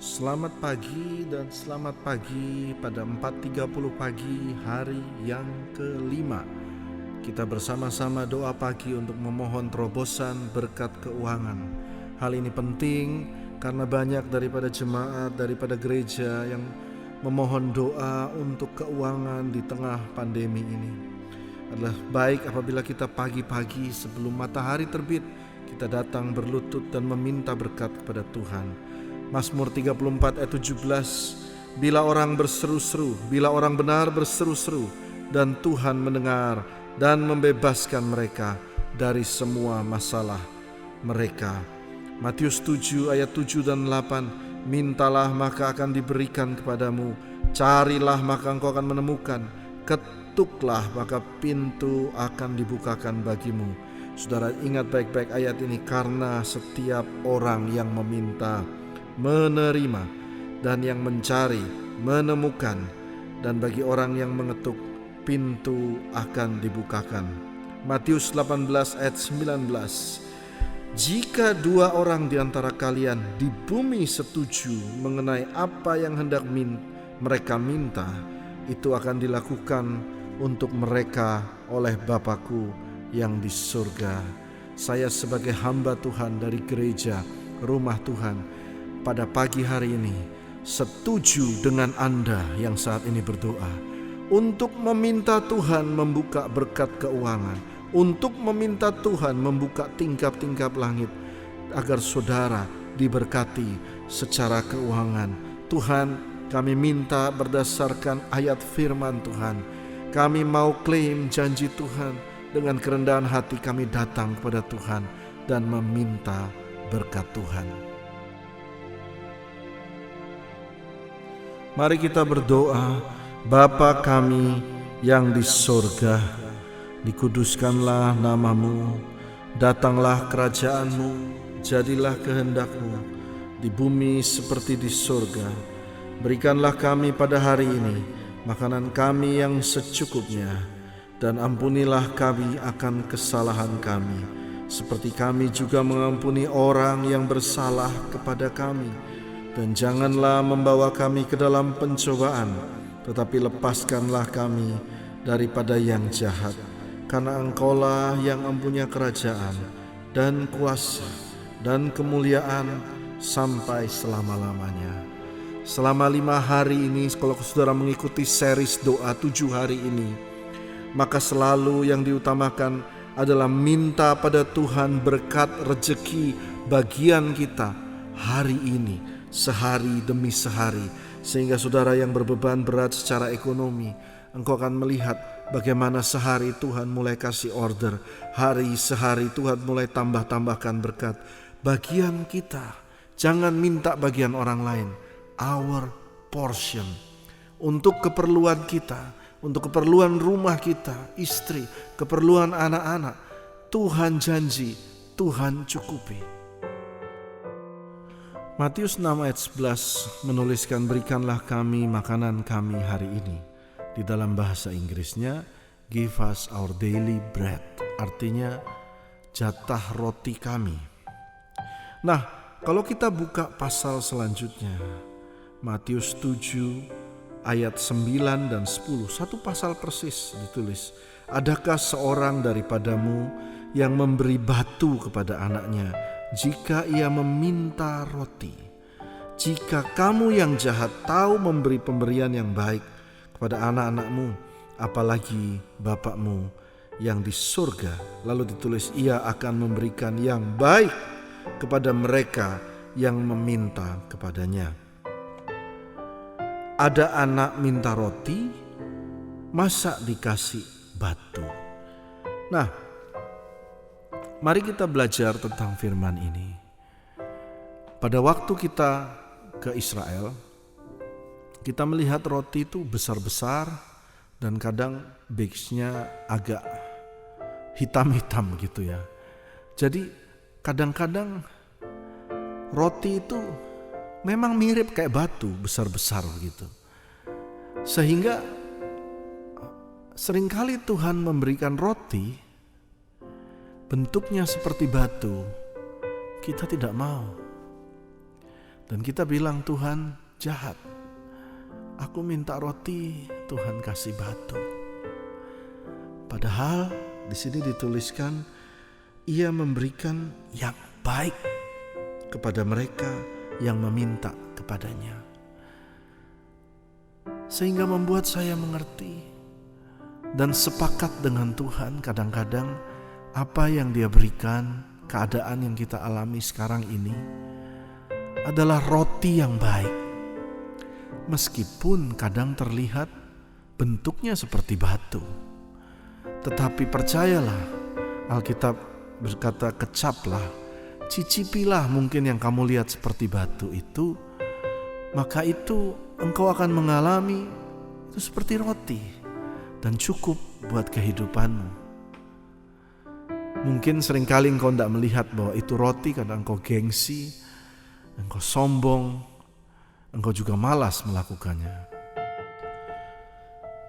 Selamat pagi dan selamat pagi pada 4.30 pagi hari yang kelima. Kita bersama-sama doa pagi untuk memohon terobosan berkat keuangan. Hal ini penting karena banyak daripada jemaat, daripada gereja yang memohon doa untuk keuangan di tengah pandemi ini. Adalah baik apabila kita pagi-pagi sebelum matahari terbit, kita datang berlutut dan meminta berkat kepada Tuhan. Mazmur 34 ayat 17, bila orang berseru-seru, bila orang benar berseru-seru, dan Tuhan mendengar dan membebaskan mereka dari semua masalah mereka. Matius 7 ayat 7 dan 8, mintalah maka akan diberikan kepadamu, carilah maka engkau akan menemukan, ketuklah maka pintu akan dibukakan bagimu. Saudara ingat baik-baik ayat ini, karena setiap orang yang meminta menerima, dan yang mencari menemukan, dan bagi orang yang mengetuk pintu akan dibukakan. Matius 18 ayat 19, jika dua orang di antara kalian di bumi setuju mengenai apa yang hendak mereka minta, itu akan dilakukan untuk mereka oleh Bapa-Ku yang di surga. Saya sebagai hamba Tuhan dari gereja Rumah Tuhan pada pagi hari ini setuju dengan Anda yang saat ini berdoa untuk meminta Tuhan membuka berkat keuangan, untuk meminta Tuhan membuka tingkap-tingkap langit agar saudara diberkati secara keuangan. Tuhan, kami minta berdasarkan ayat firman Tuhan, kami mau klaim janji Tuhan. Dengan kerendahan hati kami datang kepada Tuhan dan meminta berkat Tuhan. Mari kita berdoa. Bapa kami yang di surga, dikuduskanlah namamu, datanglah kerajaanmu, jadilah kehendakmu di bumi seperti di surga. Berikanlah kami pada hari ini makanan kami yang secukupnya, dan ampunilah kami akan kesalahan kami, seperti kami juga mengampuni orang yang bersalah kepada kami. Dan janganlah membawa kami ke dalam pencobaan, tetapi lepaskanlah kami daripada yang jahat. Karena Engkaulah yang mempunyai kerajaan dan kuasa dan kemuliaan sampai selama-lamanya. Selama 5 hari ini, kalau saudara mengikuti series doa 7 hari ini, maka selalu yang diutamakan adalah minta pada Tuhan berkat rezeki bagian kita hari ini, sehari demi sehari, sehingga saudara yang berbeban berat secara ekonomi, engkau akan melihat bagaimana sehari Tuhan mulai kasih order, hari sehari Tuhan mulai tambahkan berkat bagian kita. Jangan minta bagian orang lain, our portion, untuk keperluan kita, untuk keperluan rumah kita, istri, keperluan anak-anak. Tuhan janji, Tuhan cukupi. Matius 6 ayat 11 menuliskan, berikanlah kami makanan kami hari ini. Di dalam bahasa Inggrisnya, give us our daily bread, artinya jatah roti kami. Nah, kalau kita buka pasal selanjutnya, Matius 7 ayat 9 dan 10, satu pasal persis ditulis, adakah seorang daripadamu yang memberi batu kepada anaknya jika ia meminta roti? Jika kamu yang jahat tahu memberi pemberian yang baik kepada anak-anakmu, apalagi Bapakmu yang di surga. Lalu ditulis, ia akan memberikan yang baik kepada mereka yang meminta kepadanya. Ada anak minta roti, masa dikasih batu? Nah, mari kita belajar tentang firman ini. Pada waktu kita ke Israel, kita melihat roti itu besar-besar dan kadang bakesnya agak hitam-hitam gitu ya. Jadi kadang-kadang roti itu memang mirip kayak batu, besar-besar gitu. Sehingga seringkali Tuhan memberikan roti bentuknya seperti batu, kita tidak mau. Dan kita bilang, Tuhan jahat. Aku minta roti, Tuhan kasih batu. Padahal di sini dituliskan ia memberikan yang baik kepada mereka yang meminta kepadanya. Sehingga membuat saya mengerti dan sepakat dengan Tuhan. Kadang-kadang apa yang Dia berikan, keadaan yang kita alami sekarang ini adalah roti yang baik. Meskipun kadang terlihat bentuknya seperti batu, tetapi percayalah, Alkitab berkata, kecaplah, cicipilah mungkin yang kamu lihat seperti batu itu, maka itu engkau akan mengalami itu seperti roti dan cukup buat kehidupanmu. Mungkin seringkali engkau tidak melihat bahwa itu roti karena engkau gengsi, engkau sombong, engkau juga malas melakukannya.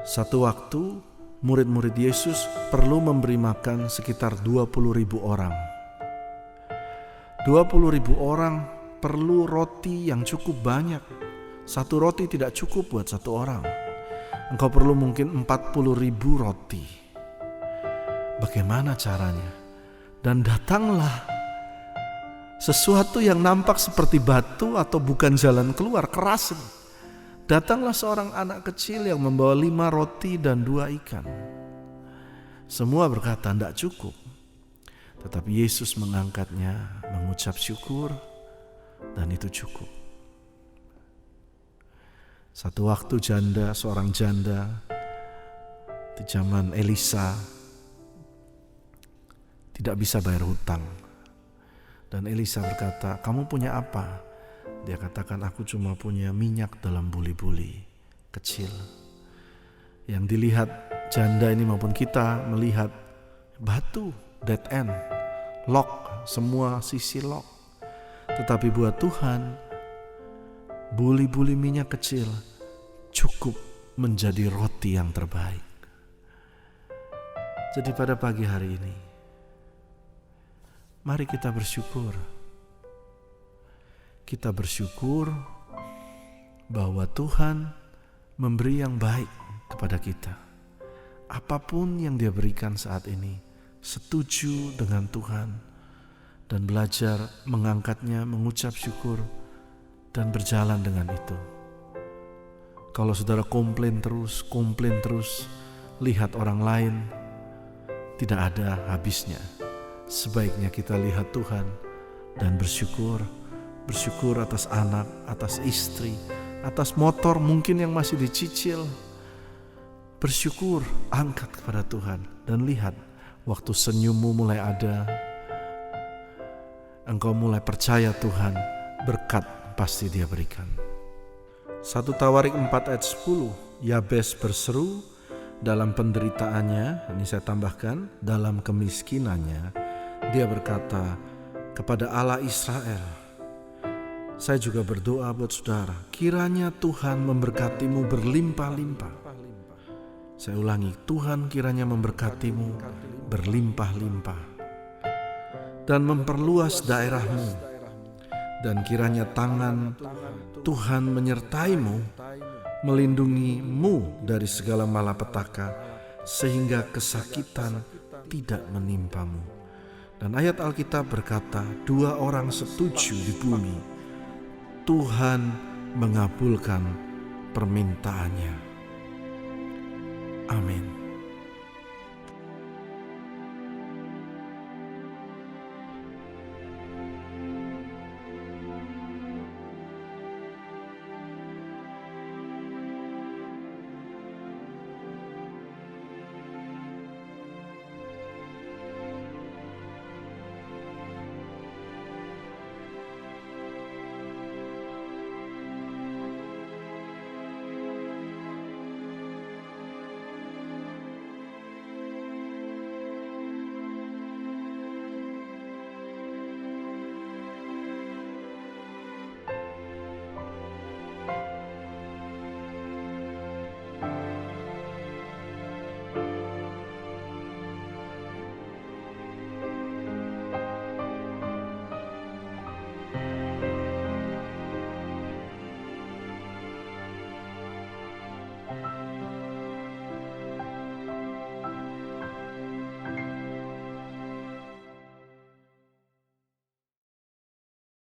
Satu waktu murid-murid Yesus perlu memberi makan sekitar 20.000 orang. 20.000 orang perlu roti yang cukup banyak. Satu roti tidak cukup buat satu orang. Engkau perlu mungkin 40.000 roti. Bagaimana caranya? Dan datanglah sesuatu yang nampak seperti batu atau bukan jalan keluar, keras. Datanglah seorang anak kecil yang membawa 5 roti dan 2 ikan. Semua berkata tidak cukup. Tetapi Yesus mengangkatnya, mengucap syukur, dan itu cukup. Satu waktu seorang janda di zaman Elisa tidak bisa bayar hutang. Dan Elisa berkata, kamu punya apa? Dia katakan, aku cuma punya minyak dalam buli-buli kecil. Yang dilihat janda ini maupun kita melihat batu, dead end, lock, semua sisi lock. Tetapi buat Tuhan, buli-buli minyak kecil cukup menjadi roti yang terbaik. Jadi pada pagi hari ini, mari kita bersyukur. Kita bersyukur bahwa Tuhan memberi yang baik kepada kita. Apapun yang Dia berikan saat ini, setuju dengan Tuhan dan belajar mengangkatnya, mengucap syukur dan berjalan dengan itu. Kalau saudara komplain terus, lihat orang lain, tidak ada habisnya. Sebaiknya kita lihat Tuhan dan bersyukur atas anak, atas istri, atas motor mungkin yang masih dicicil. Bersyukur, angkat kepada Tuhan dan lihat waktu senyummu mulai ada, engkau mulai percaya Tuhan, berkat pasti Dia berikan. 1 Tawarik 4 ayat 10, Yabes berseru dalam penderitaannya, ini saya tambahkan, dalam kemiskinannya, dia berkata kepada Allah Israel. Saya juga berdoa buat saudara, kiranya Tuhan memberkatimu berlimpah-limpah. Saya ulangi, Tuhan kiranya memberkatimu berlimpah-limpah dan memperluas daerahmu, dan kiranya tangan Tuhan menyertaimu, melindungimu dari segala malapetaka, sehingga kesakitan tidak menimpamu. Dan ayat Alkitab berkata, 2 orang setuju di bumi, Tuhan mengabulkan permintaannya. Amin.